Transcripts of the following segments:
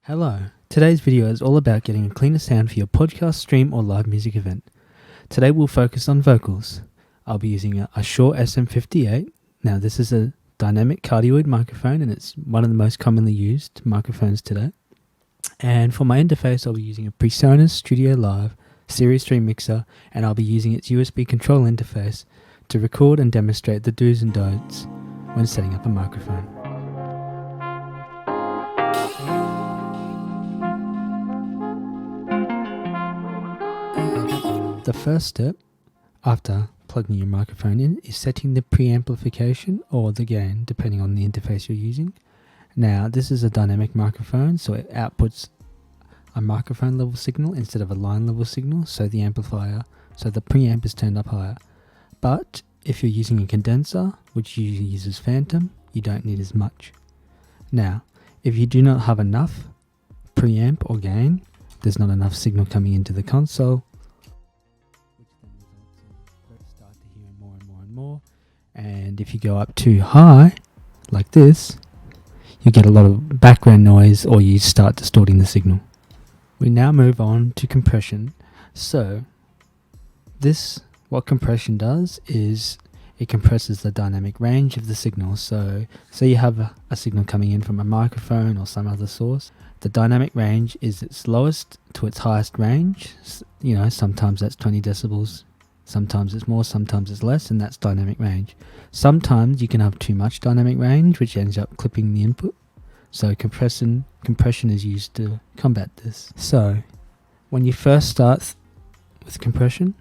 Hello, today's video is all about getting a cleaner sound for your podcast, stream or live music event. Today we'll focus on vocals. I'll be using a Shure SM58. Now this is a dynamic cardioid microphone and it's one of the most commonly used microphones today. And for my interface I'll be using a PreSonus Studio Live Series 3 mixer, and I'll be using its USB control interface to record and demonstrate the do's and don'ts when setting up a microphone. The first step after plugging your microphone in is setting the preamplification or the gain, depending on the interface you're using. Now this is a dynamic microphone, so it outputs a microphone level signal instead of a line level signal, so the preamp is turned up higher. But if you're using a condenser, which usually uses phantom, you don't need as much. Now, if you do not have enough preamp or gain, there's not enough signal coming into the console, start to hear more and more and more. And if you go up too high, like this, you get a lot of background noise or you start distorting the signal. We now move on to compression. So what compression does is it compresses the dynamic range of the signal. So you have a signal coming in from a microphone or some other source. The dynamic range is its lowest to its highest range. You know, sometimes that's 20 decibels, sometimes it's more, sometimes it's less, and that's dynamic range. Sometimes you can have too much dynamic range, which ends up clipping the input. So compression is used to combat this. So when you first start with compression,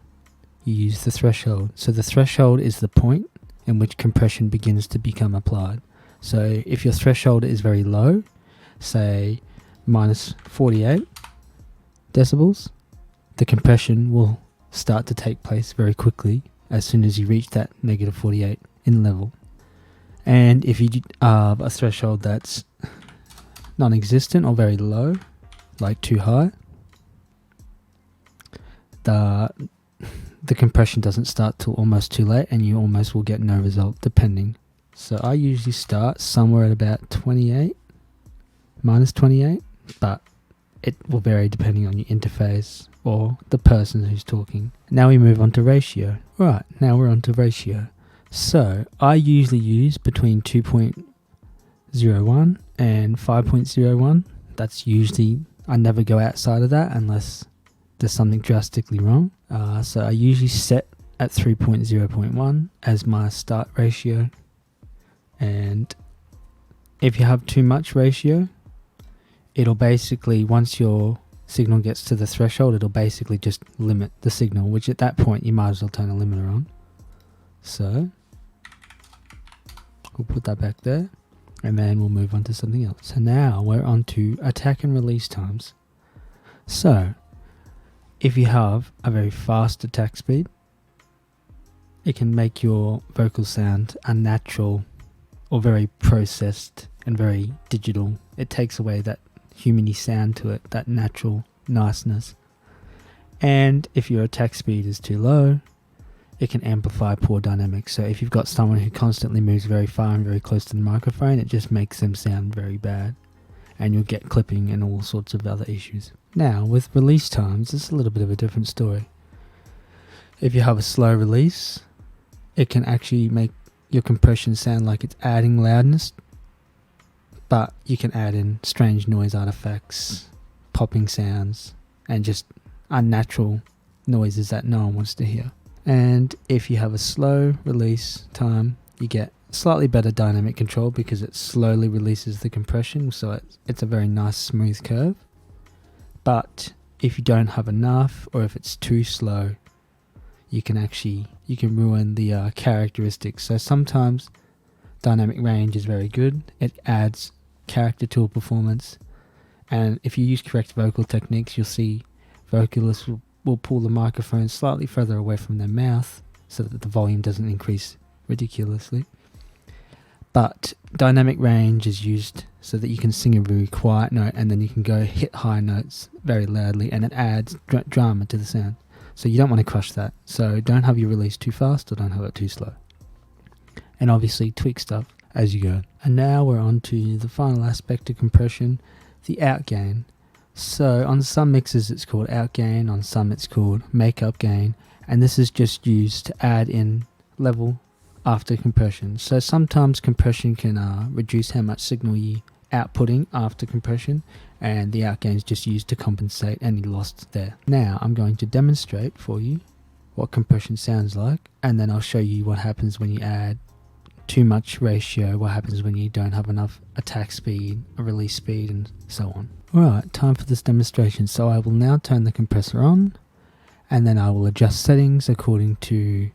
you use the threshold. So the threshold is the point in which compression begins to become applied. So if your threshold is very low, say minus 48 decibels, the compression will start to take place very quickly as soon as you reach that negative 48 in level. And if you have a threshold that's non-existent or very low, like too high, the compression doesn't start till almost too late, and you almost will get no result depending. So I usually start somewhere at about 28, minus 28, but it will vary depending on your interface or the person who's talking. Now we move on to ratio. Right, now we're on to ratio. So I usually use between 2.01 and 5.01. That's usually, I never go outside of that unless there's something drastically wrong. So I usually set at 3.0.1 as my start ratio. And if you have too much ratio, it'll basically, once your signal gets to the threshold, it'll basically just limit the signal, which at that point you might as well turn a limiter on. So we'll put that back there, and then we'll move on to something else. So now we're on to attack and release times. So if you have a very fast attack speed, it can make your vocal sound unnatural or very processed and very digital. It takes away that humany sound to it, that natural niceness. And if your attack speed is too low, it can amplify poor dynamics. So if you've got someone who constantly moves very far and very close to the microphone, it just makes them sound very bad, and you'll get clipping and all sorts of other issues. Now with release times, it's a little bit of a different story. If you have a slow release, it can actually make your compression sound like it's adding loudness, but you can add in strange noise artifacts, popping sounds, and just unnatural noises that no one wants to hear. And if you have a slow release time, you get slightly better dynamic control because it slowly releases the compression, so it's a very nice smooth curve. But if you don't have enough, or if it's too slow, you can ruin the characteristics. So sometimes dynamic range is very good. It adds character to a performance, and if you use correct vocal techniques, you'll see vocalists will pull the microphone slightly further away from their mouth so that the volume doesn't increase ridiculously. But dynamic range is used so that you can sing a very quiet note and then you can go hit high notes very loudly, and it adds drama to the sound. So you don't want to crush that. So don't have your release too fast or don't have it too slow. And obviously tweak stuff as you go. And now we're on to the final aspect of compression, the out gain. So on some mixes it's called out gain, on some it's called makeup gain, and this is just used to add in level after compression. So sometimes compression can reduce how much signal you outputting after compression, and the out gain is just used to compensate any loss there. Now I'm going to demonstrate for you what compression sounds like, and then I'll show you what happens when you add too much ratio, what happens when you don't have enough attack speed, release speed, and so on. Alright, time for this demonstration. So I will now turn the compressor on, and then I will adjust settings according to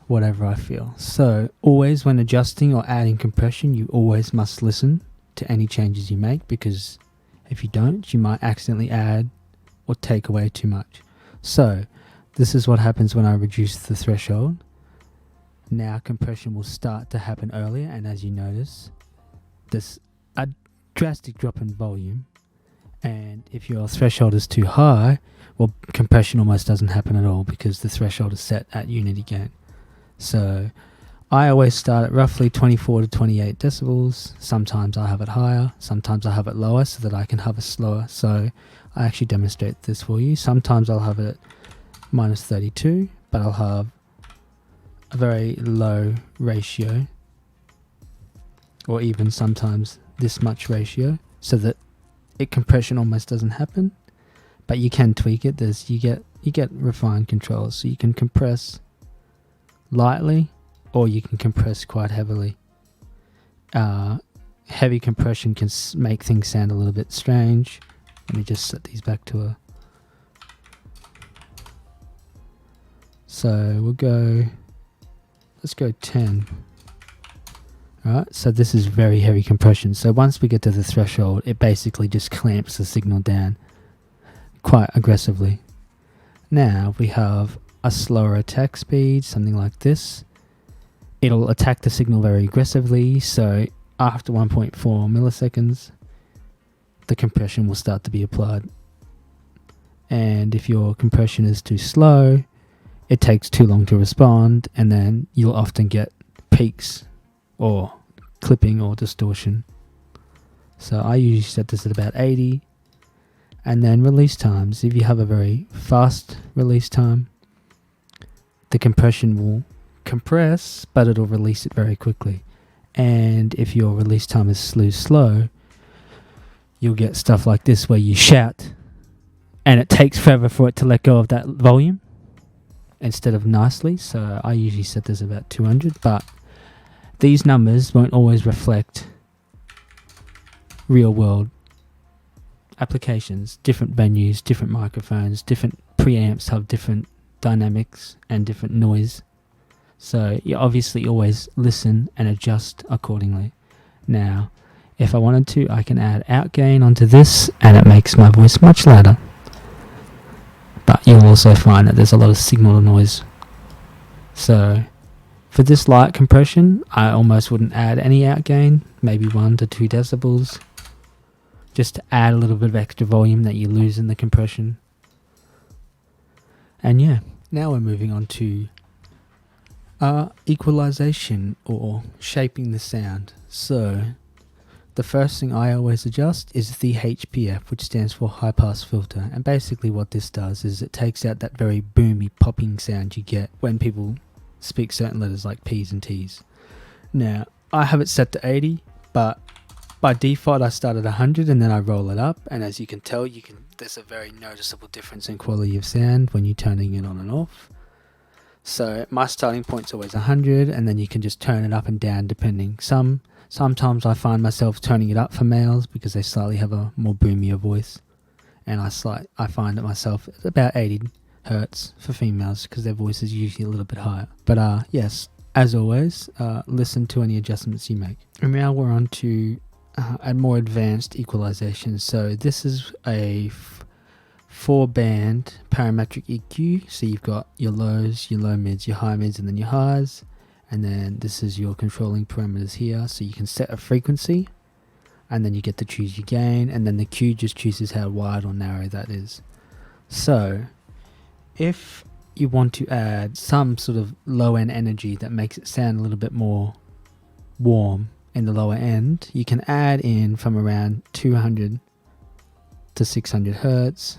whatever I feel. So always when adjusting or adding compression, you always must listen to any changes you make, because if you don't, you might accidentally add or take away too much. So this is what happens when I reduce the threshold. Now compression will start to happen earlier, and as you notice, there's a drastic drop in volume, and if your threshold is too high, well, compression almost doesn't happen at all because the threshold is set at unity gain. So I always start at roughly 24 to 28 decibels. Sometimes I have it higher, sometimes I have it lower so that I can have it slower. So I actually demonstrate this for you. Sometimes I'll have it at minus 32, but I'll have a very low ratio, or even sometimes this much ratio, so that compression almost doesn't happen, but you can tweak it. You get refined controls, so you can compress lightly or you can compress quite heavily. Heavy compression can make things sound a little bit strange. Let me just set these back to a... So let's go 10. Alright, so this is very heavy compression. So once we get to the threshold, it basically just clamps the signal down quite aggressively. Now, if we have a slower attack speed, something like this, it'll attack the signal very aggressively. So after 1.4 milliseconds, the compression will start to be applied. And if your compression is too slow, it takes too long to respond, and then you'll often get peaks or clipping or distortion. So I usually set this at about 80. And then release times. If you have a very fast release time, the compression will compress, but it'll release it very quickly. And if your release time is slow, you'll get stuff like this where you shout and it takes forever for it to let go of that volume instead of nicely. So I usually set this about 200, but these numbers won't always reflect real world applications. Different venues, different microphones, different preamps have different dynamics and different noise. So you obviously always listen and adjust accordingly. Now, if I wanted to, I can add outgain onto this and it makes my voice much louder. But you'll also find that there's a lot of signal noise. So for this light compression, I almost wouldn't add any outgain, maybe 1 to 2 decibels, just to add a little bit of extra volume that you lose in the compression. And yeah, now we're moving on to equalization, or shaping the sound. So the first thing I always adjust is the HPF, which stands for high pass filter. And basically what this does is it takes out that very boomy popping sound you get when people speak certain letters like P's and T's. Now I have it set to 80, but by default I start at 100 and then I roll it up, and as you can tell, there's a very noticeable difference in quality of sound when you're turning it on and off. So my starting point's always 100, and then you can just turn it up and down depending. Sometimes I find myself turning it up for males because they slightly have a more boomier voice, and I find it myself at about 80 hertz for females because their voice is usually a little bit higher. But yes, as always, listen to any adjustments you make. And now we're on to a more advanced equalization. So this is a 4-band parametric EQ. So you've got your lows, your low mids, your high mids, and then your highs. And then this is your controlling parameters here. So you can set a frequency, and then you get to choose your gain, and then the Q just chooses how wide or narrow that is. So if you want to add some sort of low end energy that makes it sound a little bit more warm, in the lower end, you can add in from around 200 to 600 hertz,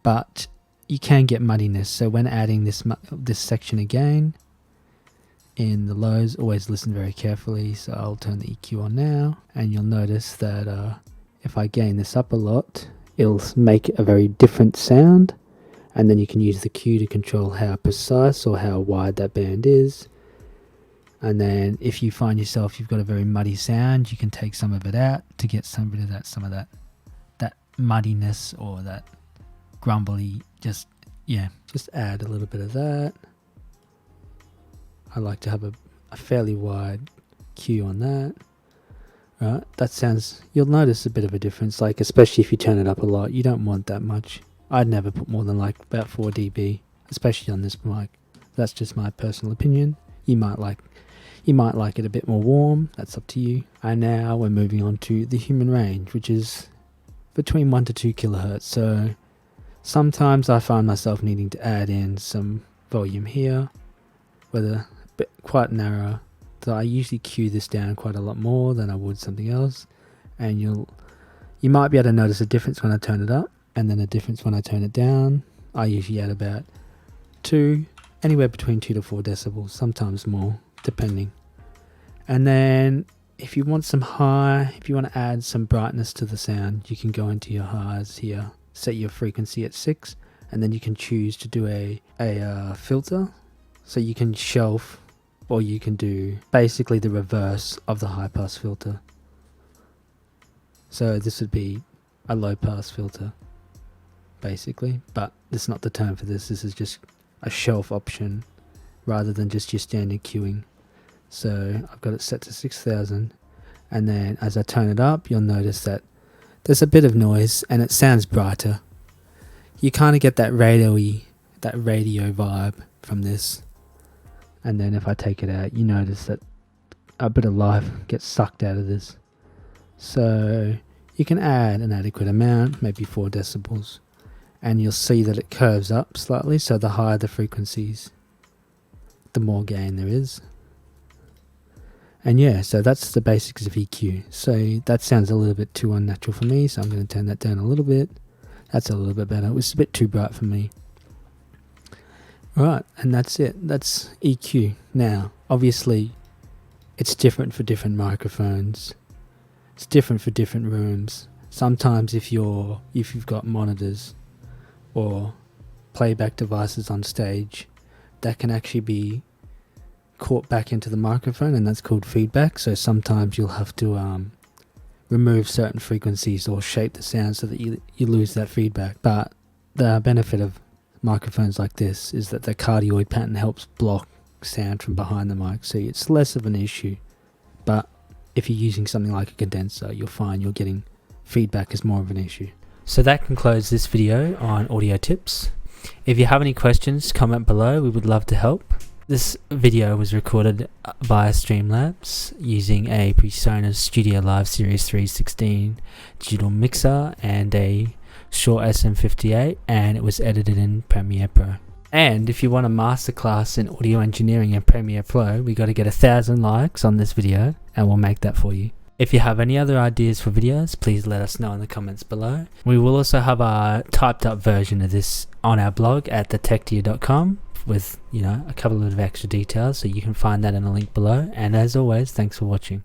but you can get muddiness. So when adding this section again in the lows, always listen very carefully. So I'll turn the EQ on now, and you'll notice that if I gain this up a lot, it'll make a very different sound, and then you can use the Q to control how precise or how wide that band is. And then if you find yourself you've got a very muddy sound, you can take some of it out to get some of that muddiness or that grumbly. Just add a little bit of that. I like to have a fairly wide Q on that. Right, that sounds, you'll notice a bit of a difference, like especially if you turn it up a lot. You don't want that much. I'd never put more than like about 4 dB, especially on this mic. That's just my personal opinion. You might like it a bit more warm. That's up to you. And now we're moving on to the human range, which is between 1 to 2 kilohertz. So sometimes I find myself needing to add in some volume here, whether quite narrow. So I usually cue this down quite a lot more than I would something else, and you might be able to notice a difference when I turn it up, and then a difference when I turn it down. I usually add about anywhere between 2 to 4 decibels, sometimes more, depending. And then if you want to add some brightness to the sound, you can go into your highs here, set your frequency at 6, and then you can choose to do a filter. So you can shelf, or you can do basically the reverse of the high pass filter. So this would be a low pass filter, basically, but that's not the term for this. This is just a shelf option rather than just your standard queuing. So I've got it set to 6000, and then as I turn it up, you'll notice that there's a bit of noise and it sounds brighter. You kind of get that radio vibe from this. And then if I take it out, you notice that a bit of life gets sucked out of this. So you can add an adequate amount, maybe 4 decibels, and you'll see that it curves up slightly. So the higher the frequencies, the more gain there is. And yeah, so that's the basics of EQ. So that sounds a little bit too unnatural for me, so I'm going to turn that down a little bit. That's a little bit better. It was a bit too bright for me. Right, and that's it. That's EQ. Now, obviously, it's different for different microphones. It's different for different rooms. Sometimes if you've got monitors or playback devices on stage, that can actually be caught back into the microphone, and that's called feedback. So sometimes you'll have to remove certain frequencies or shape the sound so that you lose that feedback. But the benefit of microphones like this is that the cardioid pattern helps block sound from behind the mic, so it's less of an issue. But if you're using something like a condenser, you'll find you're getting feedback is more of an issue. So that concludes this video on audio tips. If you have any questions, comment below. We would love to help. This video was recorded via Streamlabs using a PreSonus Studio Live Series 316 digital mixer and a Shure SM58, and it was edited in Premiere Pro. And if you want a masterclass in audio engineering in Premiere Pro, we got to get 1,000 likes on this video, and we'll make that for you. If you have any other ideas for videos, please let us know in the comments below. We will also have a typed up version of this on our blog at thetechdeer.com with a couple of extra details, so you can find that in a link below. And as always, thanks for watching.